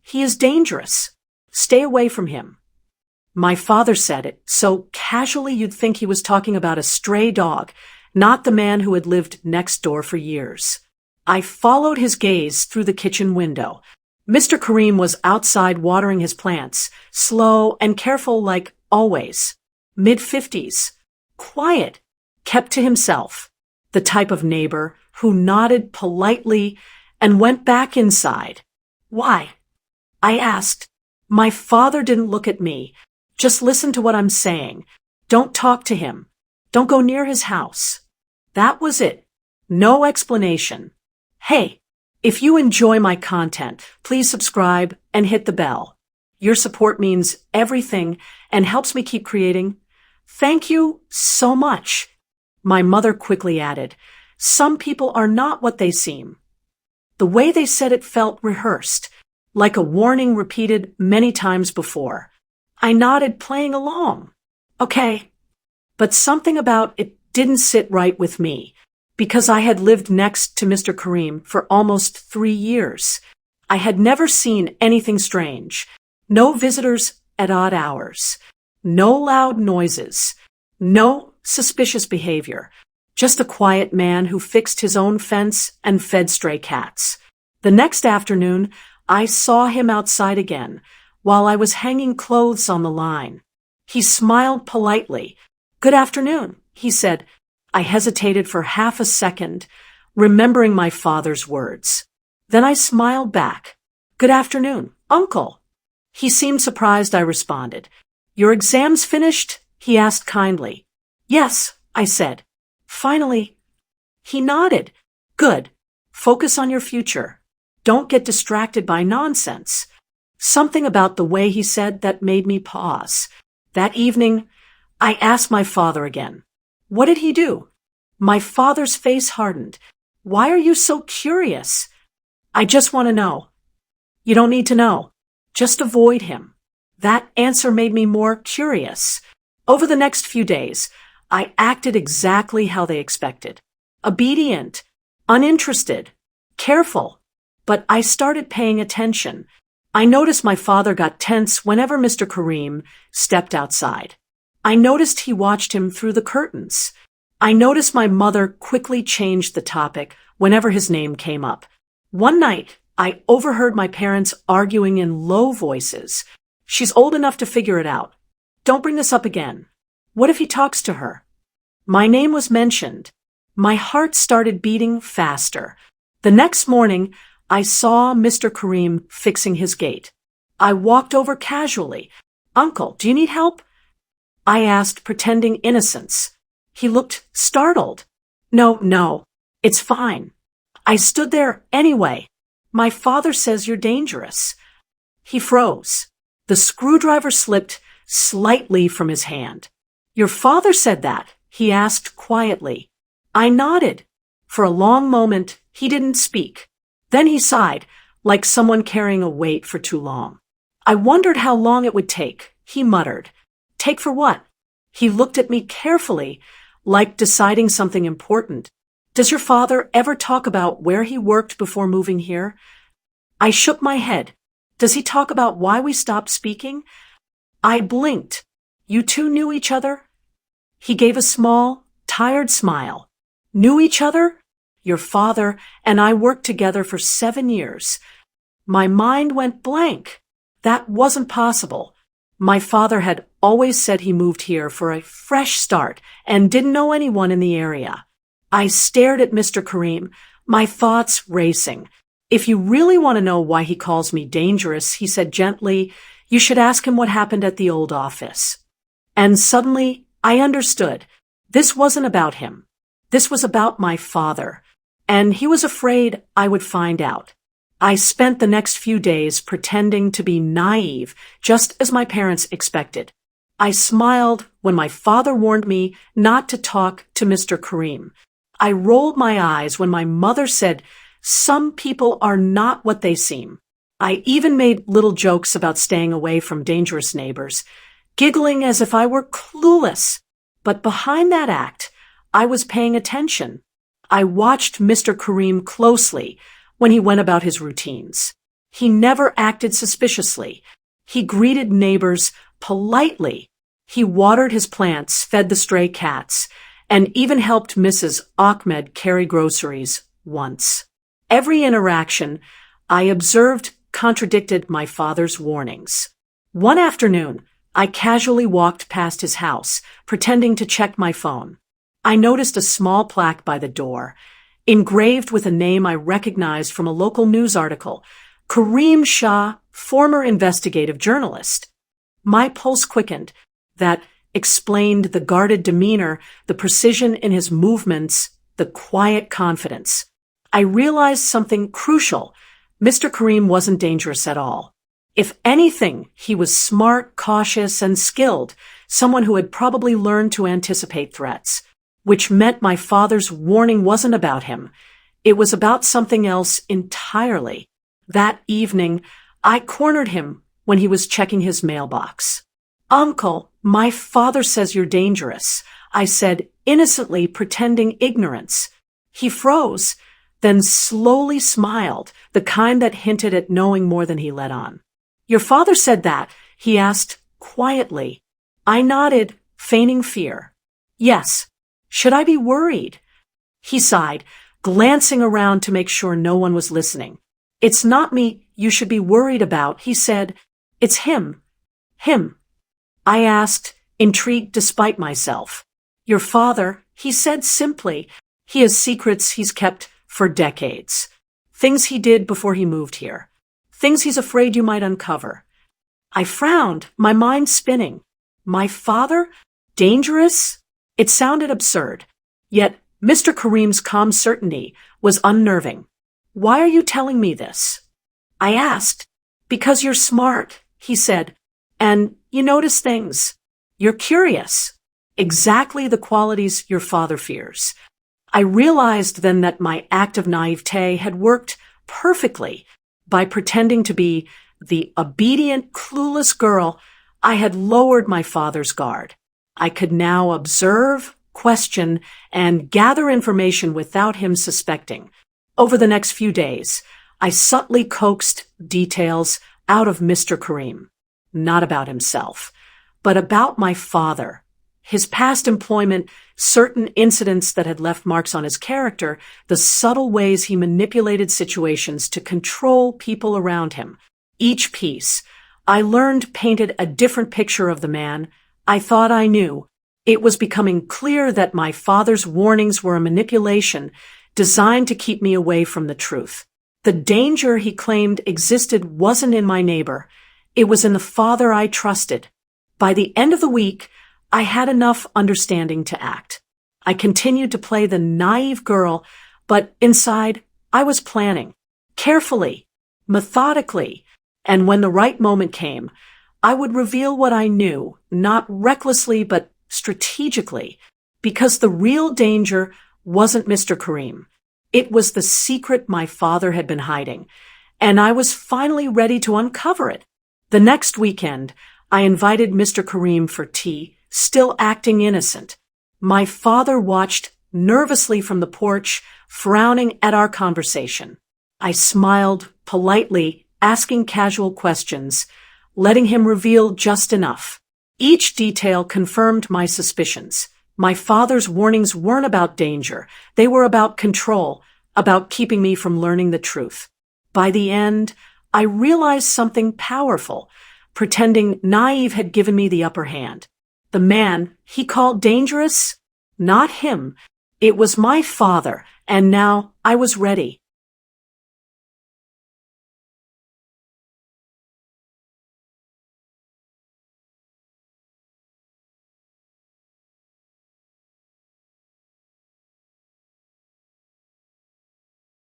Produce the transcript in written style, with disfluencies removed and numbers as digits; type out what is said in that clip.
He is dangerous. Stay away from him. My father said it so casually you'd think he was talking about a stray dog, not the man who had lived next door for years. I followed his gaze through the kitchen window. Mr. Kareem was outside watering his plants, slow and careful like always. Mid-50s. Quiet. Kept to himself. The type of neighbor who nodded politely and went back inside. Why? I asked. My father didn't look at me. Just listen to what I'm saying. Don't talk to him. Don't go near his house. That was it. No explanation. Hey, if you enjoy my content, please subscribe and hit the bell. Your support means everything and helps me keep creating. Thank you so much. My mother quickly added, some people are not what they seem. The way they said it felt rehearsed, like a warning repeated many times before. I nodded, playing along. Okay. But something about it didn't sit right with me, because I had lived next to Mr. Kareem for almost 3 years. I had never seen anything strange. No visitors at odd hours. No loud noises. No suspicious behavior. Just a quiet man who fixed his own fence and fed stray cats. The next afternoon, I saw him outside again, while I was hanging clothes on the line. He smiled politely. Good afternoon, he said. I hesitated for half a second, remembering my father's words. Then I smiled back. Good afternoon, Uncle. He seemed surprised, I responded. Your exams finished? He asked kindly. Yes, I said. Finally. He nodded. Good. Focus on your future. Don't get distracted by nonsense. Something about the way he said that made me pause. That evening, I asked my father again. What did he do? My father's face hardened. Why are you so curious? I just want to know. You don't need to know. Just avoid him. That answer made me more curious. Over the next few days, I acted exactly how they expected. Obedient, uninterested, careful. But I started paying attention. I noticed my father got tense whenever Mr. Kareem stepped outside. I noticed he watched him through the curtains. I noticed my mother quickly changed the topic whenever his name came up. One night, I overheard my parents arguing in low voices. She's old enough to figure it out. Don't bring this up again. What if he talks to her? My name was mentioned. My heart started beating faster. The next morning, I saw Mr. Kareem fixing his gate. I walked over casually. Uncle, do you need help? I asked, pretending innocence. He looked startled. No, it's fine. I stood there anyway. My father says you're dangerous. He froze. The screwdriver slipped slightly from his hand. Your father said that, he asked quietly. I nodded. For a long moment, he didn't speak. Then he sighed, like someone carrying a weight for too long. I wondered how long it would take, he muttered. Take for what? He looked at me carefully, like deciding something important. Does your father ever talk about where he worked before moving here? I shook my head. Does he talk about why we stopped speaking? I blinked. You two knew each other? He gave a small, tired smile. Knew each other? Your father and I worked together for 7 years. My mind went blank. That wasn't possible. My father had always said he moved here for a fresh start and didn't know anyone in the area. I stared at Mr. Kareem, my thoughts racing. If you really want to know why he calls me dangerous, he said gently, you should ask him what happened at the old office. And suddenly, I understood. This wasn't about him. This was about my father. And he was afraid I would find out. I spent the next few days pretending to be naive, just as my parents expected. I smiled when my father warned me not to talk to Mr. Kareem. I rolled my eyes when my mother said, some people are not what they seem. I even made little jokes about staying away from dangerous neighbors, giggling as if I were clueless. But behind that act, I was paying attention. I watched Mr. Kareem closely when he went about his routines. He never acted suspiciously. He greeted neighbors politely. He watered his plants, fed the stray cats, and even helped Mrs. Ahmed carry groceries once. Every interaction I observed contradicted my father's warnings. One afternoon, I casually walked past his house, pretending to check my phone. I noticed a small plaque by the door, engraved with a name I recognized from a local news article, Kareem Shah, former investigative journalist. My pulse quickened. That explained the guarded demeanor, the precision in his movements, the quiet confidence. I realized something crucial. Mr. Kareem wasn't dangerous at all. If anything, he was smart, cautious, and skilled, someone who had probably learned to anticipate threats, which meant my father's warning wasn't about him. It was about something else entirely. That evening, I cornered him when he was checking his mailbox. "Uncle, my father says you're dangerous," I said, innocently pretending ignorance. He froze, then slowly smiled, the kind that hinted at knowing more than he let on. "Your father said that?" he asked quietly. I nodded, feigning fear. "Yes. Should I be worried?" He sighed, glancing around to make sure no one was listening. "It's not me you should be worried about," he said. "It's him." "Him?" I asked, intrigued despite myself. "Your father," he said simply. "He has secrets he's kept for decades. Things he did before he moved here. Things he's afraid you might uncover." I frowned, my mind spinning. My father? Dangerous? It sounded absurd. Yet Mr. Kareem's calm certainty was unnerving. "Why are you telling me this?" I asked. "Because you're smart," he said, "and you notice things. You're curious. Exactly the qualities your father fears." I realized then that my act of naivete had worked perfectly. By pretending to be the obedient, clueless girl, I had lowered my father's guard. I could now observe, question, and gather information without him suspecting. Over the next few days, I subtly coaxed details out of Mr. Kareem. Not about himself, but about my father. His past employment, certain incidents that had left marks on his character, the subtle ways he manipulated situations to control people around him. Each piece, I learned, painted a different picture of the man I thought I knew. It was becoming clear that my father's warnings were a manipulation designed to keep me away from the truth. The danger he claimed existed wasn't in my neighbor. It was in the father I trusted. By the end of the week, I had enough understanding to act. I continued to play the naive girl, but inside, I was planning. Carefully, methodically, and when the right moment came, I would reveal what I knew, not recklessly but strategically, because the real danger wasn't Mr. Kareem. It was the secret my father had been hiding, and I was finally ready to uncover it. The next weekend, I invited Mr. Kareem for tea, still acting innocent. My father watched nervously from the porch, frowning at our conversation. I smiled politely, asking casual questions, letting him reveal just enough. Each detail confirmed my suspicions. My father's warnings weren't about danger. They were about control, about keeping me from learning the truth. By the end, I realized something powerful. Pretending naive had given me the upper hand. The man he called dangerous? Not him. It was my father, and now I was ready.